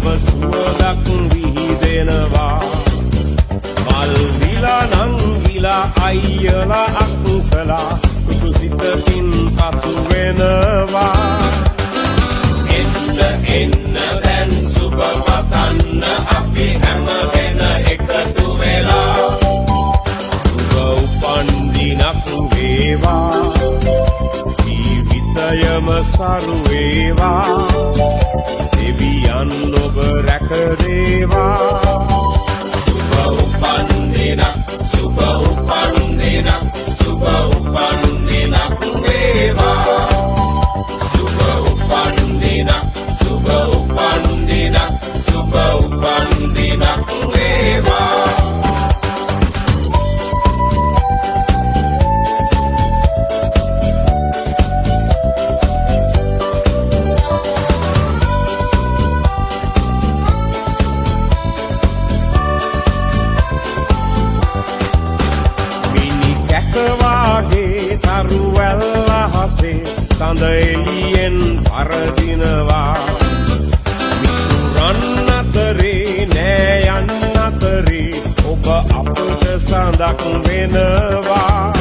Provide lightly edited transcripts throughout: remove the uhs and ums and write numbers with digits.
නව සුවඳක් විහිදෙනවා මල් විලා නංගිලා අයියලා අක්කලා කුසිතකින් පසු වෙනවා එන්න දැන් සුබ පතන්න අපි හැම වෙන එකතු වෙලා සුබ උපන්දිනක් වේවා ජීවිතයම සරු වේවා දෙවියන් ඔබ රැක දේවා සුබ උපන්දිනක් සුබ උපන්දිනක් සුබ උපන්දිනක් වේවා සුබ උපන්දිනක් සුබ උපන්දිනක් සුබ උපන්දිනක් වේවා වාගේ තරුවැල්ල හසේ සඳ එළියෙන් පරදිනවා මිතුරන් අතරේ නෑ යන්න අතරේ ඔබ අපට සඳක් වෙනවා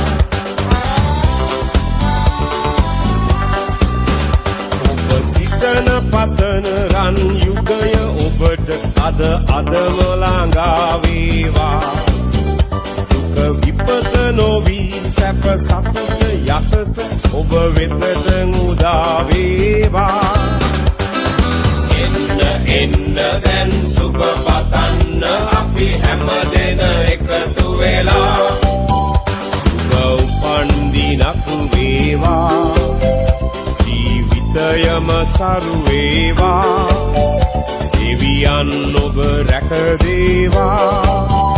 ඔබ සිතන පතන රන් යුගය ඔබට අදම ළඟා වේවා විපත නොවී සැප සතුට යසස ඔබ වෙතට උදා වේවා එන්න දැන් සුබ පතන්න අපි හැම දෙන එකතු වෙලා සුබ උපන්දිනක් වේවා ජීවිතයම සරු වේවා දෙවියන් ඔබ රැක දේවා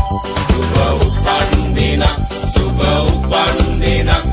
සුබ උපන්දිනක් සුබ උපන්දිනක්